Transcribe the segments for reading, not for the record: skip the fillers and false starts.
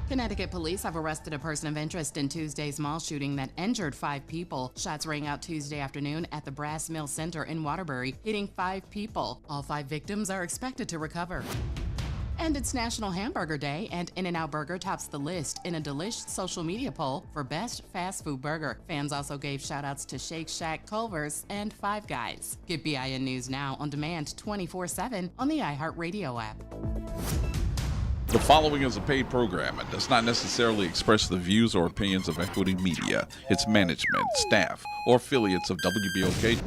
Connecticut police have arrested a person of interest in Tuesday's mall shooting that injured 5 people. Shots rang out Tuesday afternoon at the Brass Mill Center in Waterbury, hitting 5 people. All 5 victims are expected to recover. And it's National Hamburger Day, and In-N-Out Burger tops the list in a Delish social media poll for best fast food burger. Fans also gave shout-outs to Shake Shack, Culver's, and Five Guys. Get BIN News Now on demand 24/7 on the iHeartRadio app. The following is a paid program and does not necessarily express the views or opinions of Equity Media, its management, staff, or affiliates of WBOK.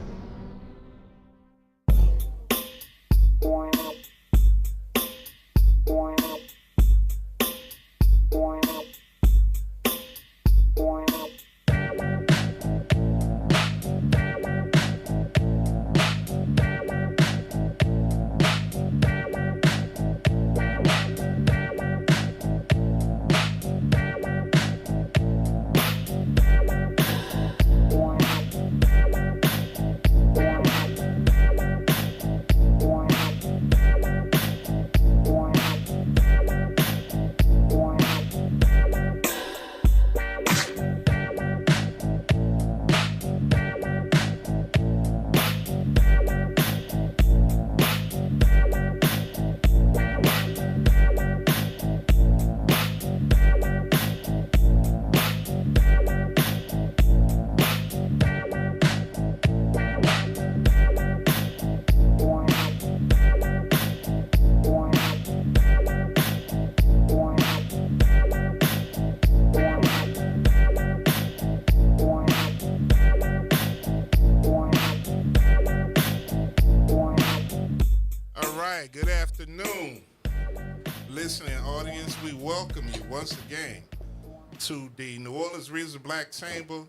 Good afternoon, listening audience. We welcome you once again to the New Orleans Regional Black Chamber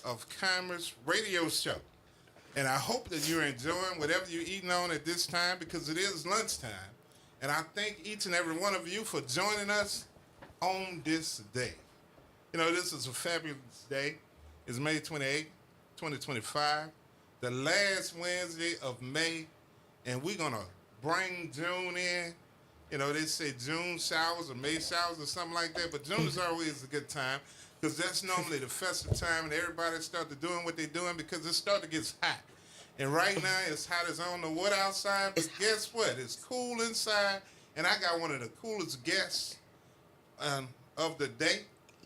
of Commerce radio show. And I hope that you're enjoying whatever you're eating on at this time, because it is lunchtime. And I thank each and every one of you for joining us on this day. You know, this is a fabulous day. It's May 28, 2025, the last Wednesday of May, and we're going to bring June in. You know, they say June showers or May showers or something like that, but June is always a good time because that's normally the festive time and everybody starts doing what they're doing because it starts to get hot. And right now it's hot as I don't know what outside, but guess what? It's cool inside, and I got one of the coolest guests of the day.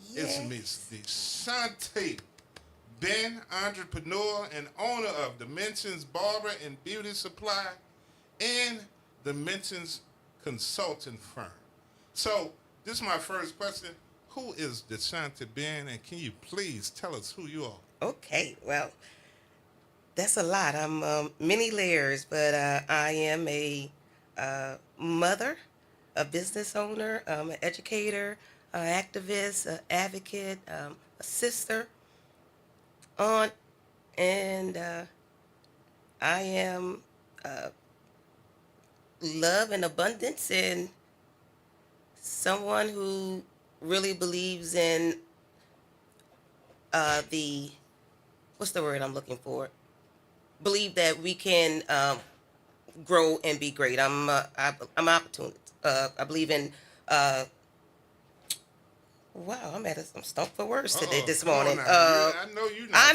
Yes. It's Miss DeShante Ben, entrepreneur and owner of Dimensions Barber and Beauty Supply and Dimensions Consulting Firm. So this is my first question. Who is DeShante Ben, and can you please tell us who you are? Okay, well, that's a lot. I'm many layers, but I am a mother, a business owner, an educator, an activist, an advocate, a sister, aunt, and I am love and abundance, and someone who really believes in what's the word I'm looking for? Believe that we can grow and be great. I'm an opportunist. I believe in wow, I'm stumped for words today this morning. I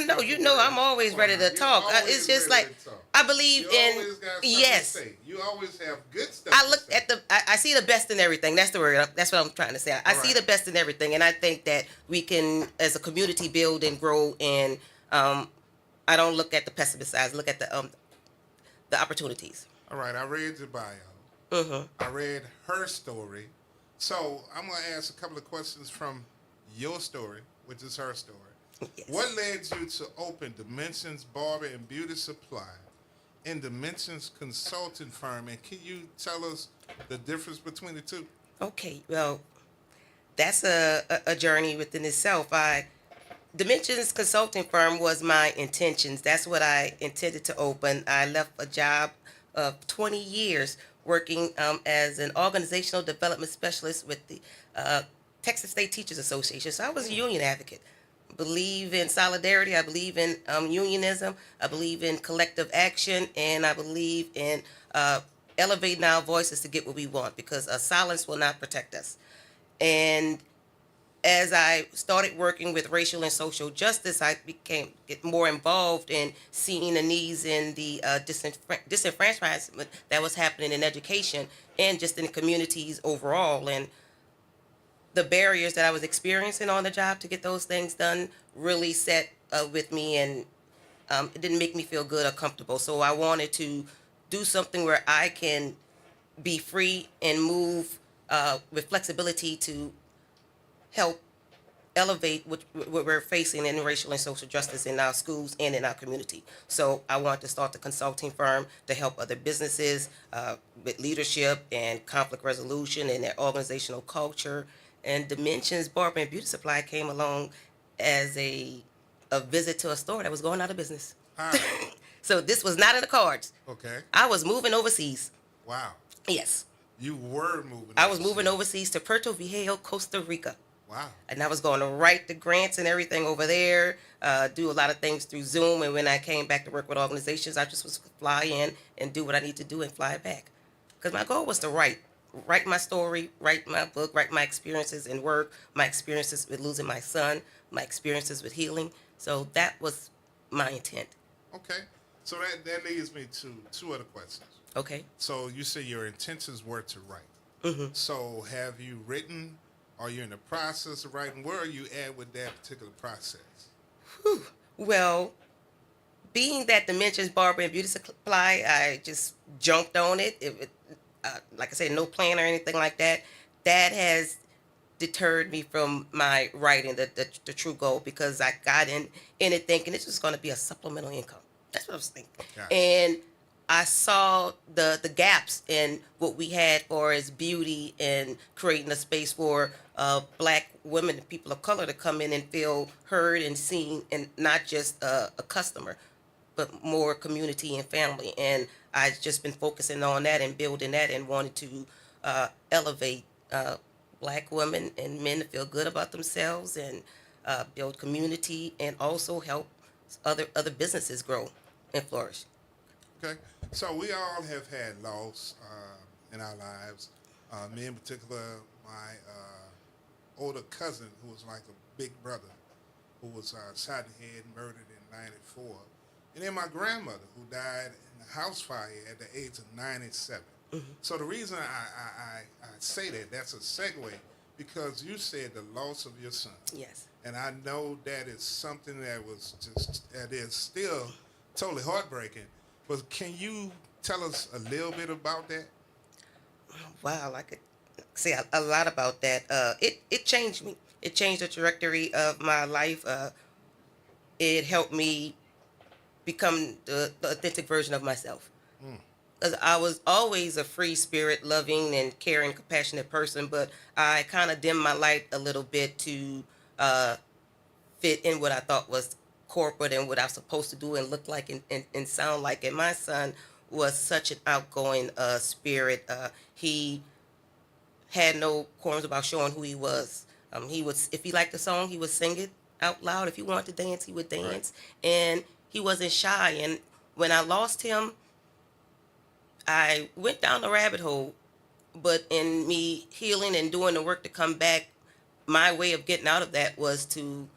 know you know I'm always ready to talk. It's just like I believe in yes. You always have good stuff. I look at I see the best in everything. That's the word. That's what I'm trying to say. I see the best in everything, and I think that we can, as a community, build and grow. And I don't look at the pessimist side. I look at the opportunities. All right, I read your bio. I read her story. So I'm going to ask a couple of questions from your story, which is her story. Yes. What led you to open Dimensions Barber and Beauty Supply and Dimensions Consulting Firm? And can you tell us the difference between the two? Okay, well, that's a journey within itself. Dimensions Consulting Firm was my intentions. That's what I intended to open. I left a job of 20 years working as an organizational development specialist with the Texas State Teachers Association. So I was a union advocate. I believe in solidarity. I believe in unionism. I believe in collective action. And I believe in elevating our voices to get what we want, because silence will not protect us. And as I started working with racial and social justice, I get more involved in seeing the needs in the disenfranchisement that was happening in education and just in communities overall. And the barriers that I was experiencing on the job to get those things done really set with me, and it didn't make me feel good or comfortable. So I wanted to do something where I can be free and move with flexibility to help elevate what we're facing in racial and social justice in our schools and in our community. So I wanted to start the consulting firm to help other businesses with leadership and conflict resolution and their organizational culture. And Dimensions Barber and Beauty Supply came along as a visit to a store that was going out of business. So this was not in the cards. Okay. I was moving overseas. Wow. Yes. You were moving. I was moving overseas to Puerto Viejo, Costa Rica. Wow. And I was going to write the grants and everything over there, do a lot of things through Zoom. And when I came back to work with organizations, I just was fly in and do what I need to do and fly back. Because my goal was to write my story, write my book, write my experiences in work, my experiences with losing my son, my experiences with healing. So that was my intent. Okay. So that leads me to two other questions. Okay. So you say your intentions were to write. Mm-hmm. So have you written? Are you in the process of writing? Where are you at with that particular process? Whew. Well, being that Dimensions Barber and Beauty Supply, I just jumped on it. Like I said, no plan or anything like that. That has deterred me from my writing, the true goal, because I got in it thinking it's just going to be a supplemental income. That's what I was thinking. Gotcha. And I saw the gaps in what we had for as beauty and creating a space for Black women and people of color to come in and feel heard and seen, and not just a customer, but more community and family. And I've just been focusing on that and building that, and wanted to elevate Black women and men to feel good about themselves, and build community, and also help other businesses grow and flourish. Okay. So we all have had loss in our lives. Me in particular, my older cousin, who was like a big brother, who was shot in the head and murdered in '94. And then my grandmother, who died in a house fire at the age of 97. Mm-hmm. So the reason I say that's a segue, because you said the loss of your son. Yes. And I know that is something that is still totally heartbreaking. But can you tell us a little bit about that? Wow, I could say a lot about that. It changed me. It changed the trajectory of my life. It helped me become the authentic version of myself. Because I was always a free spirit, loving and caring, compassionate person, but I kind of dimmed my light a little bit to fit in what I thought was corporate and what I was supposed to do and look like and sound like. And my son was such an outgoing spirit. He had no qualms about showing who he was. If he liked the song, he would sing it out loud. If he wanted to dance, he would dance. Right. And he wasn't shy. And when I lost him, I went down the rabbit hole. But in me healing and doing the work to come back, my way of getting out of that was to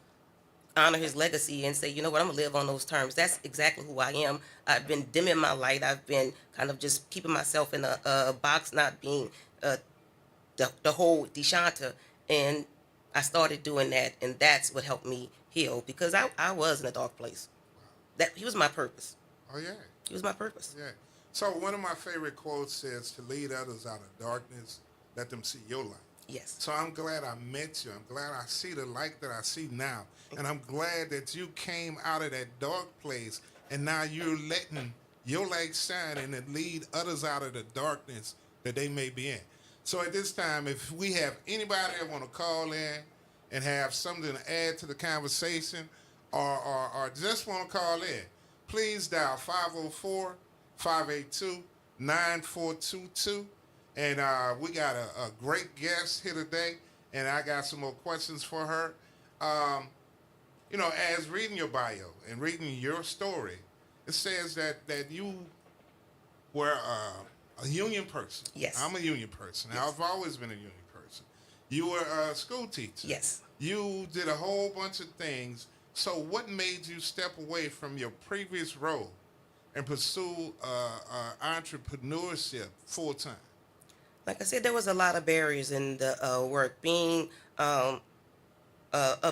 honor his legacy and say, you know what, I'm going to live on those terms. That's exactly who I am. I've been dimming my light. I've been kind of just keeping myself in a box, not being the whole Deshanta. And I started doing that, and that's what helped me heal, because I was in a dark place. He was my purpose. Oh, yeah. He was my purpose. Yeah. So one of my favorite quotes says, to lead others out of darkness, let them see your light. Yes. So I'm glad I met you. I'm glad I see the light that I see now. And I'm glad that you came out of that dark place, and now you're letting your light shine and it lead others out of the darkness that they may be in. So at this time, if we have anybody that want to call in and have something to add to the conversation, or just want to call in, please dial 504-582-9422. And we got a great guest here today, and I got some more questions for her. You know, as reading your bio and reading your story, it says that you were a union person. Yes. I'm a union person. Yes. I've always been a union person. You were a school teacher. Yes. You did a whole bunch of things. So what made you step away from your previous role and pursue entrepreneurship full time? Like I said, there was a lot of barriers in the work. Being a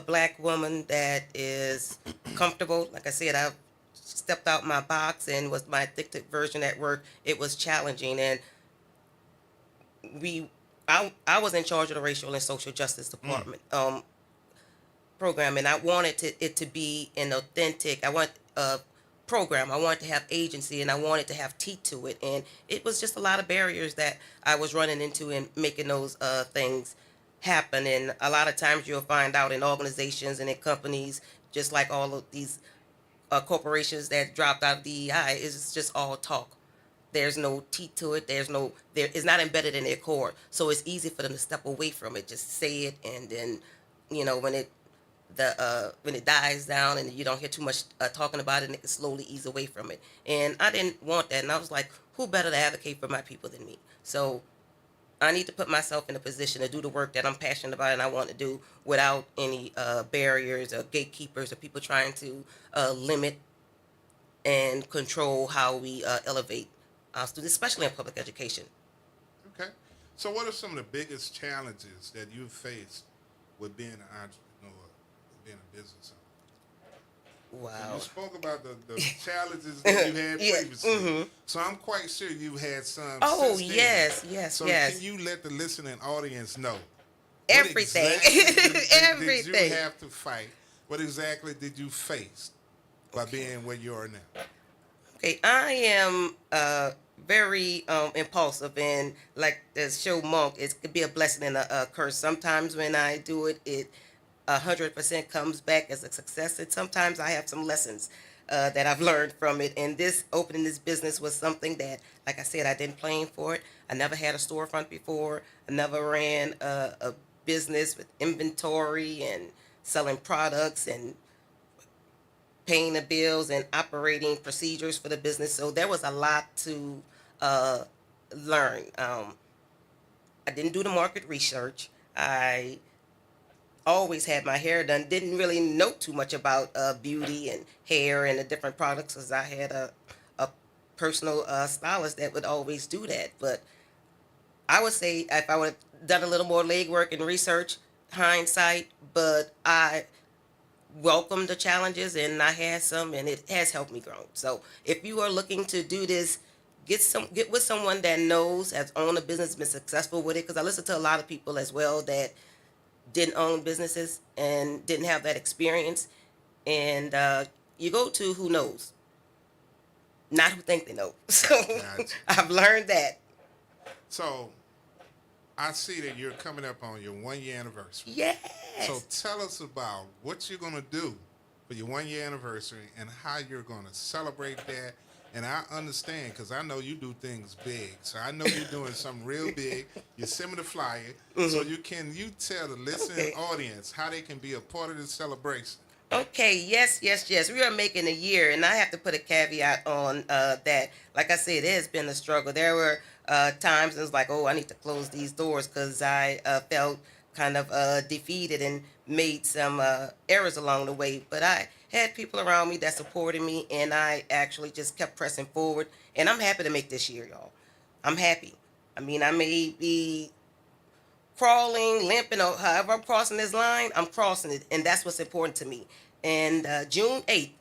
black woman that is comfortable, like I said, I stepped out my box and was my addicted version at work. It was challenging, and I was in charge of the racial and social justice department program, and I wanted it to be an authentic. I want a program. I wanted to have agency, and I wanted to have teeth to it. And it was just a lot of barriers that I was running into in making those things happen. And a lot of times you'll find out in organizations and in companies, just like all of these corporations that dropped out of DEI, is just all talk. There's no teeth to it. It's not embedded in their core. So it's easy for them to step away from it. Just say it, and then, when it dies down and you don't hear too much talking about it, and it can slowly ease away from it. And I didn't want that. And I was like, who better to advocate for my people than me? So I need to put myself in a position to do the work that I'm passionate about and I want to do without any barriers or gatekeepers or people trying to limit and control how we elevate our students, especially in public education. Okay. So what are some of the biggest challenges that you've faced with being an entrepreneur, being a business owner? Wow. You spoke about the challenges that you had Yeah, previously. So I'm quite sure you've had some. Oh, since then. yes. So can you let the listening audience know Everything. what exactly did Everything. you have to fight? What exactly did you face by being where you are now? Okay, I am very impulsive, and like the show Monk, it could be a blessing and a curse. Sometimes when I do it, 100% comes back as a success, and sometimes I have some lessons that I've learned from it. And opening this business was something that, like I said, I didn't plan for it. I never had a storefront before. I never ran a business with inventory and selling products and paying the bills and operating procedures for the business. So there was a lot to learn. I didn't do the market research. I always had my hair done. Didn't really know too much about beauty and hair and the different products, because I had a personal stylist that would always do that. But I would say if I would have done a little more legwork and research, hindsight, but I welcome the challenges, and I had some, and it has helped me grow. So if you are looking to do this, get with someone that knows, has owned a business, been successful with it, because I listen to a lot of people as well that didn't own businesses and didn't have that experience. And you go to who knows, not who think they know. So Gotcha. I've learned that. So I see that you're coming up on your 1 year anniversary. Yes. So tell us about what you're going to do for your 1 year anniversary and how you're going to celebrate that. And I understand, because I know you do things big. So I know you're doing something real big. You send me the flyer. So you tell the listening audience how they can be a part of this celebration. Okay, yes. We are making a year, and I have to put a caveat on that. Like I said, it has been a struggle. There were times it was like, oh, I need to close these doors, because I felt kind of defeated and made some errors along the way. But I had people around me that supported me, and I actually just kept pressing forward. And I'm happy to make this year, y'all. I'm happy. I mean, I may be crawling, limping, or however I'm crossing this line, I'm crossing it, and that's what's important to me. And June 8th,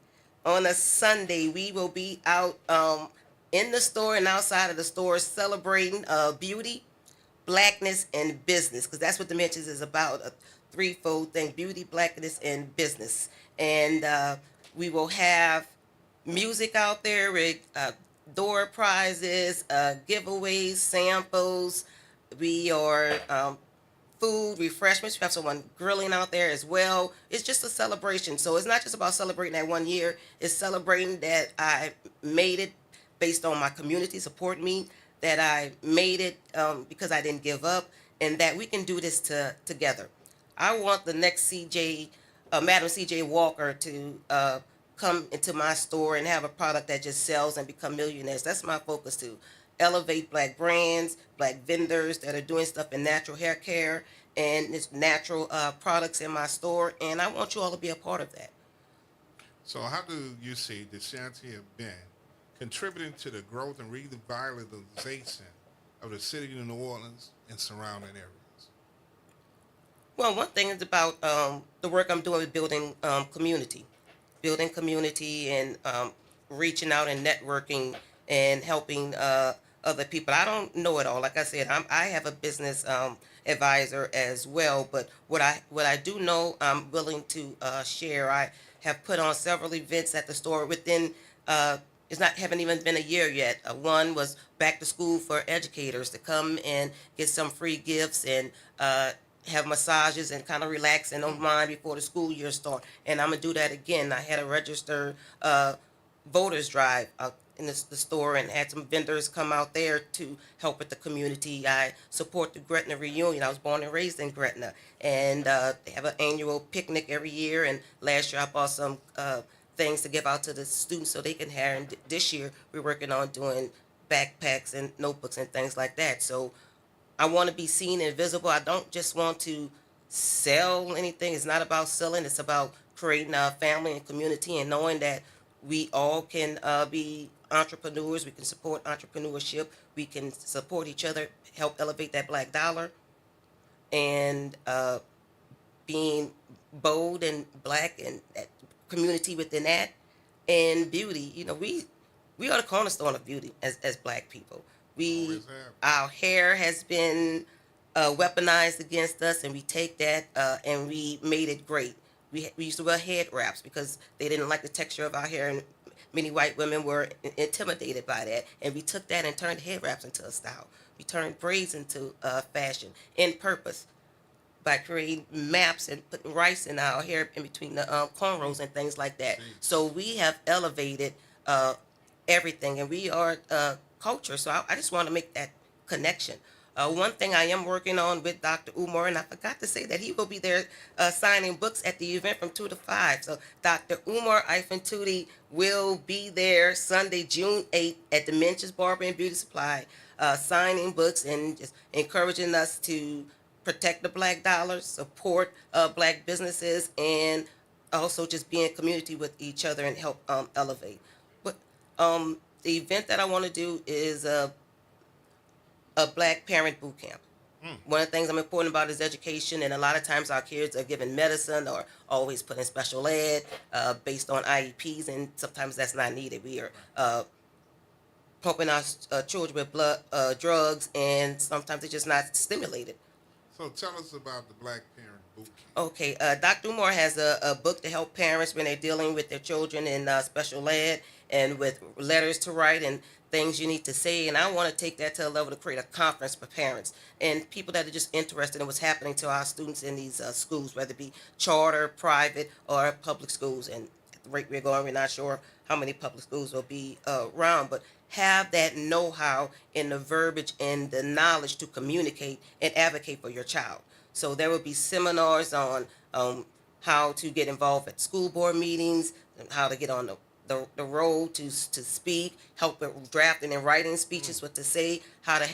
on a Sunday, we will be out in the store and outside of the store celebrating beauty, blackness, and business, because that's what Dimensions is about, a threefold thing: beauty, blackness, and business. And we will have music out there with door prizes, giveaways, samples. We are food, refreshments. We have someone grilling out there as well. It's just a celebration. So it's not just about celebrating that 1 year. It's celebrating that I made it based on my community supporting me, that I made it because I didn't give up, and that we can do this together. I want the next Madam CJ Walker to come into my store and have a product that just sells and become millionaires. That's my focus, to elevate black brands, black vendors that are doing stuff in natural hair care, and it's natural products in my store, and I want you all to be a part of that. So how do you see DeShanti have been contributing to the growth and revitalization of the city of New Orleans and surrounding areas? Well, one thing is about the work I'm doing with building community, and reaching out and networking and helping other people. I don't know it all. Like I said, I have a business advisor as well, but what I do know, I'm willing to share. I have put on several events at the store within. It's not haven't even been a year yet. One was back to school for educators to come and get some free gifts and have massages and kind of relax and unwind before the school year start. And I'm gonna do that again. I had a registered voters drive out in the store and had some vendors come out there to help with the community. I support the Gretna reunion. I was born and raised in Gretna, and they have an annual picnic every year. And last year I bought some things to give out to the students so they can have. And this year we're working on doing backpacks and notebooks and things like that. So I want to be seen and visible. I don't just want to sell anything. It's not about selling. It's about creating a family and community and knowing that we all can be entrepreneurs. We can support entrepreneurship. We can support each other, help elevate that black dollar, and being bold and black and that community within that, and beauty. You know, we are the cornerstone of beauty as black people. Always Our hair has been weaponized against us, and we take that and we made it great. We used to wear head wraps because they didn't like the texture of our hair, and many white women were intimidated by that. And we took that and turned head wraps into a style. We turned braids into fashion in purpose by creating maps and putting rice in our hair in between the cornrows and things like that. So we have elevated everything, and we are culture. So I just want to make that connection. One thing I am working on with Dr. Umar, and I forgot to say that he will be there signing books at the event from 2 to 5. So Dr. Umar Ifantudi will be there Sunday, June 8th at Dimensions Barber and Beauty Supply, signing books and just encouraging us to protect the black dollar, support black businesses, and also just be in community with each other and help elevate. But the event that I want to do is a black parent boot camp. One of the things I'm important about is education, and a lot of times our kids are given medicine or always put in special ed based on IEPs, and sometimes that's not needed. We are pumping our children with blood drugs, and sometimes they're just not stimulated. So tell us about the Black Parent Boot Camp. Okay, Dr. Umar has a book to help parents when they're dealing with their children in special ed and with letters to write and things you need to say. And I want to take that to a level to create a conference for parents and people that are just interested in what's happening to our students in these schools, whether it be charter, private, or public schools. And at the rate we're going, we're not sure how many public schools will be around, but have that know-how and the verbiage and the knowledge to communicate and advocate for your child. So there will be seminars on how to get involved at school board meetings, and how to get on the road to speak, help with drafting and writing speeches, what to say, how to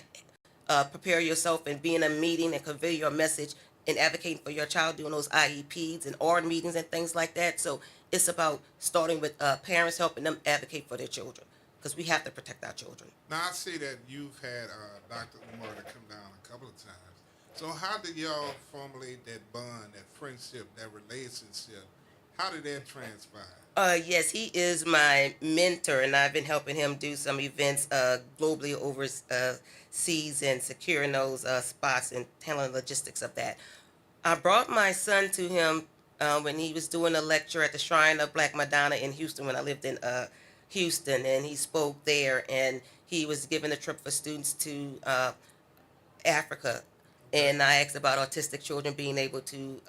prepare yourself and be in a meeting and convey your message and advocating for your child, doing those IEPs and ORD meetings and things like that. So it's about starting with parents, helping them advocate for their children, because we have to protect our children. Now, I see that you've had Dr. Umar to come down a couple of times. So how did y'all formulate that bond, that friendship, that relationship? How did that transpire? Yes, he is my mentor, and I've been helping him do some events globally overseas and securing those spots and handling the logistics of that. I brought my son to him when he was doing a lecture at the Shrine of Black Madonna in Houston when I lived in Houston, and he spoke there, and he was giving a trip for students to Africa, and I asked about autistic children being able to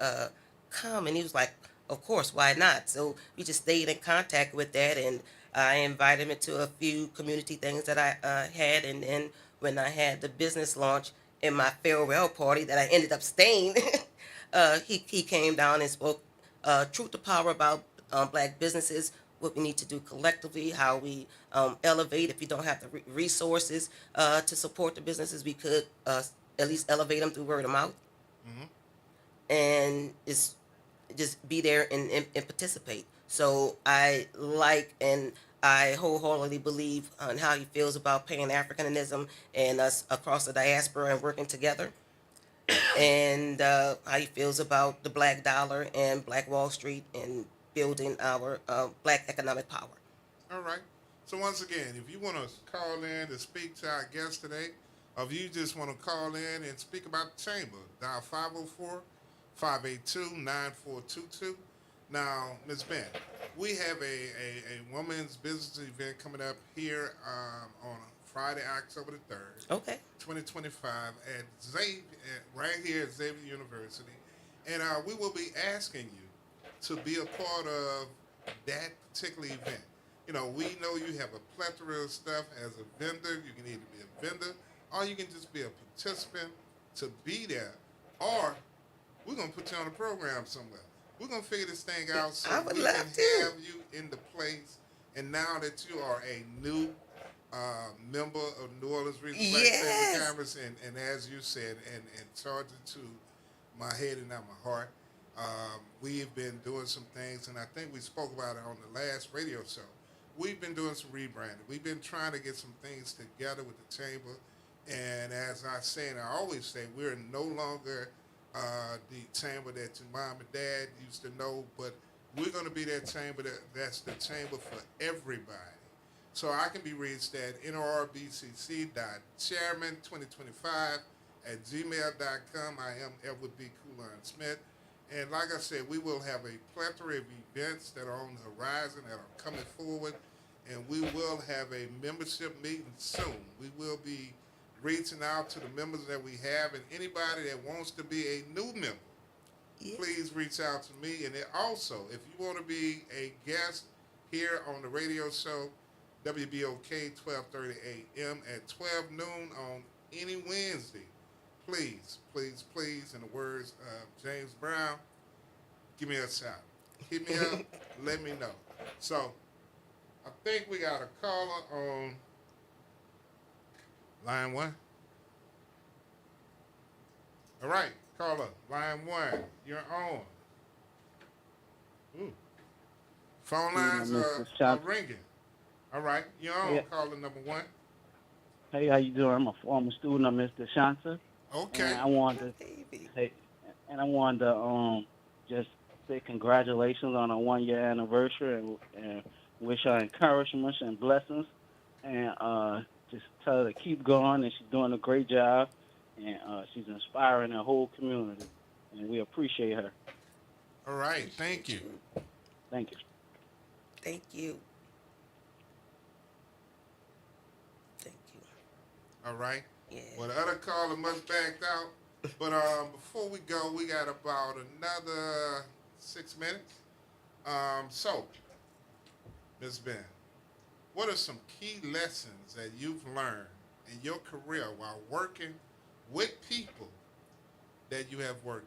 come, and he was like, of course, why not? So we just stayed in contact with that, and I invited him to a few community things that I had, and then when I had the business launch in my farewell party that I ended up staying, he came down and spoke truth to power about black businesses, what we need to do collectively, how we elevate. If you don't have the resources to support the businesses, we could at least elevate them through word of mouth. and just be there and participate. So I like and I wholeheartedly believe on how he feels about Pan Africanism and us across the diaspora and working together, and how he feels about the black dollar and Black Wall Street and building our black economic power. All right. So once again, if you want to call in to speak to our guest today, or if you just want to call in and speak about the chamber, dial 504-582-9422. Now, Ms. Ben, we have a women's business event coming up here on Friday, October the 3rd, Okay. 2025 at Xavier, right here at Xavier University. And we will be asking you to be a part of that particular event. You know, we know you have a plethora of stuff as a vendor. You can either be a vendor or you can just be a participant to be there. Or we're going to put you on a program somewhere. We're going to figure this thing out so I would we love can to. have you in the place. And now that you are a new member of New Orleans Regional Black Chamber Yes. of Commerce, and as you said, and charge it to my head and not my heart, we've been doing some things, and I think we spoke about it on the last radio show. We've been doing some rebranding. We've been trying to get some things together with the chamber, and as I say, and I always say, we're no longer the chamber that your mom and dad used to know, but we're going to be that chamber that's the chamber for everybody. So I can be reached at nrbcc.chairman2025@gmail.com. I am Edward B. Coulon Smith. And like I said, we will have a plethora of events that are on the horizon that are coming forward. And we will have a membership meeting soon. We will be reaching out to the members that we have, and anybody that wants to be a new member, Yeah. please reach out to me. And then also, if you want to be a guest here on the radio show, WBOK 12:30 a.m. at 12 noon on any Wednesday, please, please, please, in the words of James Brown, give me a shout. Hit me up, let me know. So, I think we got a caller on line 1. All right, caller, line 1, you're on. Ooh. Phone lines are ringing. All right, you're on, Yeah. caller number 1. Hey, how you doing? I'm a former student of Mr. Shanta. Okay. And I wanted to Baby. just say congratulations on a 1-year anniversary and wish her encouragement and blessings, and just tell her to keep going, and she's doing a great job, and she's inspiring the whole community, and we appreciate her. All right, thank you. Thank you. Thank you. Thank you. All right. Yeah. Well, the other caller must backed out. But before we go, we got about another 6 minutes. So, Ms. Ben, what are some key lessons that you've learned in your career while working with people that you have worked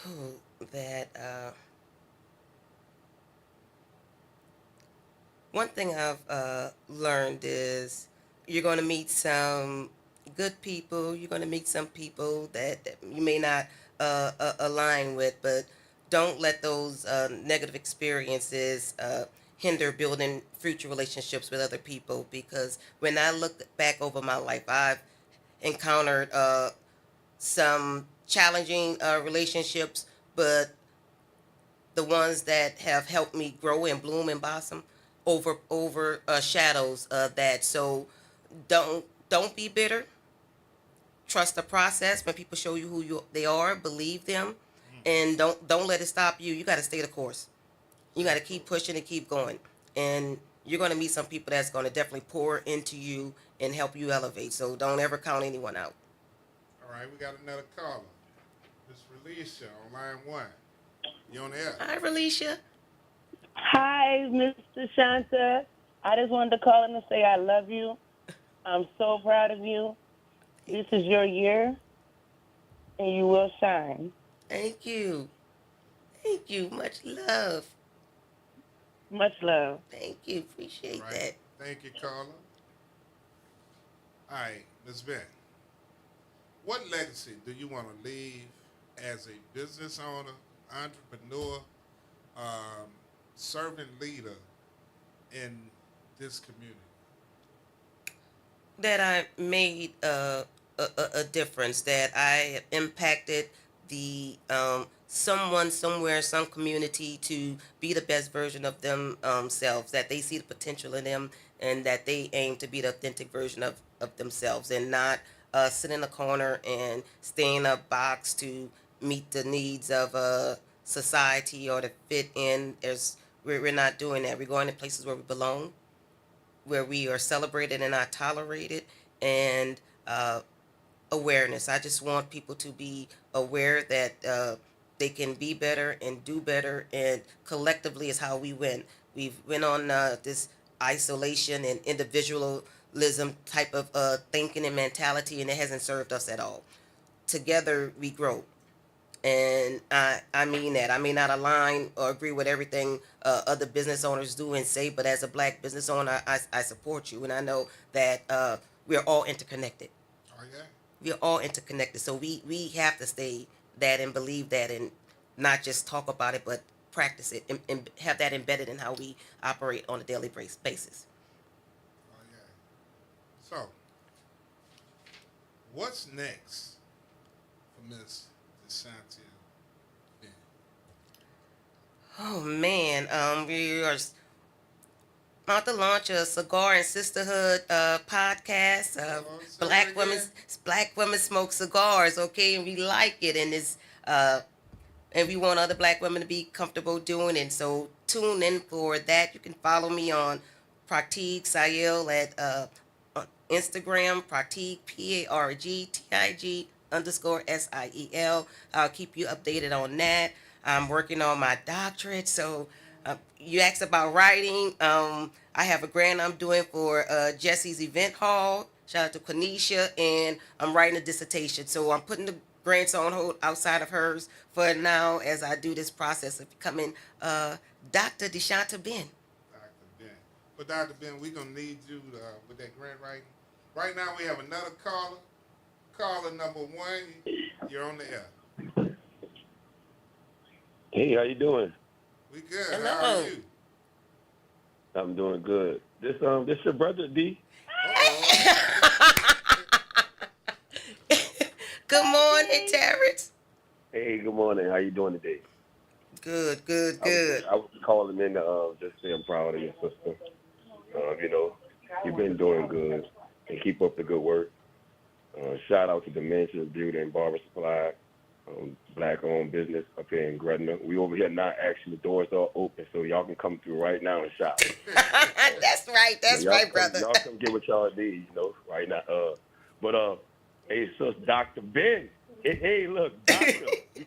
with? That one thing I've learned is you're going to meet some good people. You're going to meet some people that you may not align with, but don't let those negative experiences hinder building future relationships with other people. Because when I look back over my life, I've encountered some challenging relationships, but the ones that have helped me grow and bloom and blossom over shadows of that. So don't be bitter. Trust the process. When people show you who they are, believe them, and don't let it stop you. You got to stay the course. You got to keep pushing and keep going, and you're going to meet some people that's going to definitely pour into you and help you elevate. So don't ever count anyone out. All right, we got another caller. Miss Felicia on line 1. You on the air? Hi, Felicia. Hi, Mr. Shanta. I just wanted to call in to say I love you. I'm so proud of you. This is your year, and you will shine. Thank you. Thank you. Much love. Much love. Thank you. Appreciate Right. that. Thank you, caller. All right, Ms. Ben. what legacy do you want to leave as a business owner, entrepreneur, servant leader in this community? That I made a difference, that I impacted the someone somewhere, some community to be the best version of themselves, that they see the potential in them and that they aim to be the authentic version of themselves and not sit in a corner and stay in a box to meet the needs of society or to fit in. We're not doing that. We're going to places where we belong, where we are celebrated and not tolerated, and awareness. I just want people to be aware that they can be better and do better, and collectively is how we win. We've went on this isolation and individualism type of thinking and mentality, and it hasn't served us at all. Together we grow. And I mean that. I may not align or agree with everything other business owners do and say, but as a black business owner, I support you. And I know that we're all interconnected. Oh, yeah. We're all interconnected. So we have to stay that and believe that and not just talk about it, but practice it and have that embedded in how we operate on a daily basis. Oh, yeah. So, what's next for Miss DeShantia Ben? Oh man, we are about to launch a cigar and sisterhood podcast. Black women smoke cigars, okay, and we like it, and it's and we want other black women to be comfortable doing it. So tune in for that. You can follow me on Pratik Sayel at on Instagram, Pratik PARGTIG_SIEL. I'll keep you updated on that. I'm working on my doctorate, so you asked about writing. I have a grant I'm doing for Jesse's Event Hall. Shout out to Quenisha, and I'm writing a dissertation. So I'm putting the grants on hold outside of hers for now as I do this process of becoming Dr. DeShantia Ben. Dr. Ben. But Dr. Ben, we're going to need you with that grant writing. Right now we have another caller. Caller number 1, you're on the air. Hey, how you doing? We good. Hello. How are you? I'm doing good. This your brother D. Good morning, Terrence. Hey, good morning. How you doing today? Good. I was calling in to just say I'm proud of your sister. You've been doing good, and keep up the good work. Shout out to Dimensions Beauty and Barber Supply, black-owned business up here in Gretna. We over here now, actually, the doors are open, so y'all can come through right now and shop. That's right, brother. Y'all come get what y'all need, right now. Hey, sis, Dr. Ben. Hey, look, doctor. We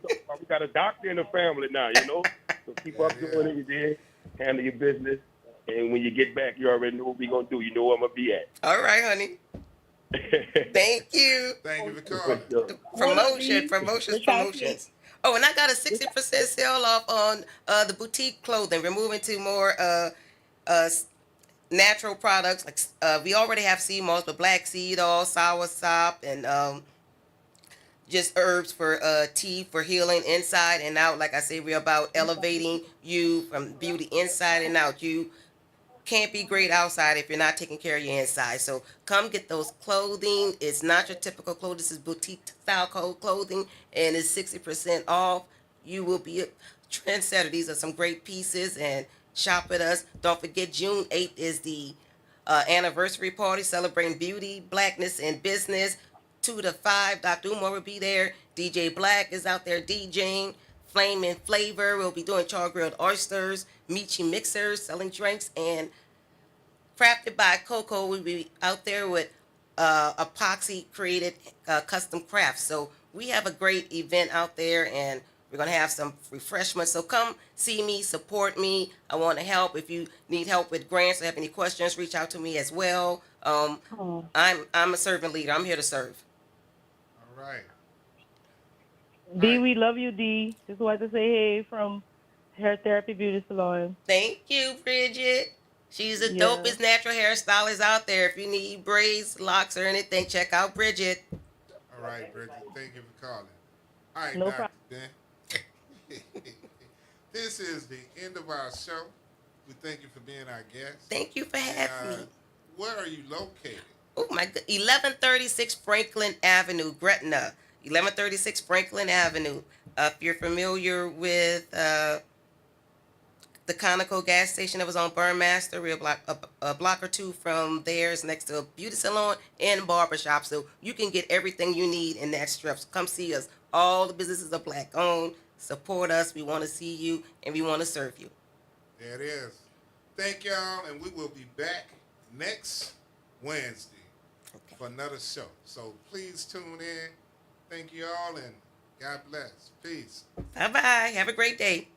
got a doctor in the family now, So keep up doing what you did. Handle your business. And when you get back, you already know what we're going to do. You know where I'm going to be at. All right, honey. Thank you. Thank you for calling. Promotions. Oh, and I got a 60% sale off on the boutique clothing. We're moving to more natural products. Like we already have sea moss, but black seed oil, sour sop, and just herbs for tea for healing inside and out. Like I say, we're about elevating you from beauty inside and out. You can't be great outside if you're not taking care of your inside. So come get those clothing. It's not your typical clothing. This is boutique style clothing, and it's 60% off. You will be a trendsetter. These are some great pieces, and shop with us. Don't forget, June 8th is the anniversary party celebrating beauty, blackness, and business. 2 to 5, Dr. Umar will be there. DJ Black is out there DJing. Flame and Flavor will be doing char-grilled oysters. Michi Mixers selling drinks, and Crafted by Coco will be out there with epoxy created custom crafts. So we have a great event out there, and we're going to have some refreshments. So come see me, support me. I want to help. If you need help with grants or have any questions, reach out to me as well. I'm a servant leader. I'm here to serve. All right. D, we love you, D. Just wanted to say hey from Hair Therapy Beauty Salon. Thank you, Bridget. She's the dopest natural hairstylist out there. If you need braids, locks, or anything, check out Bridget. All All right, Bridget. Thank you for calling. All right, No Dr. problem. Dan. This is the end of our show. We thank you for being our guest. Thank you for having me. Where are you located? Oh my God, 1136 Franklin Avenue, Gretna. 1136 Franklin Avenue. If you're familiar with the Conoco gas station that was on Burnmaster, we're a block or two from there. It's next to a beauty salon and barbershop. So you can get everything you need in that strip. So come see us. All the businesses are black owned. Support us. We want to see you and we want to serve you. There it is. Thank y'all, and we will be back next Wednesday for another show. So please tune in. Thank you all, and God bless. Peace. Bye-bye. Have a great day.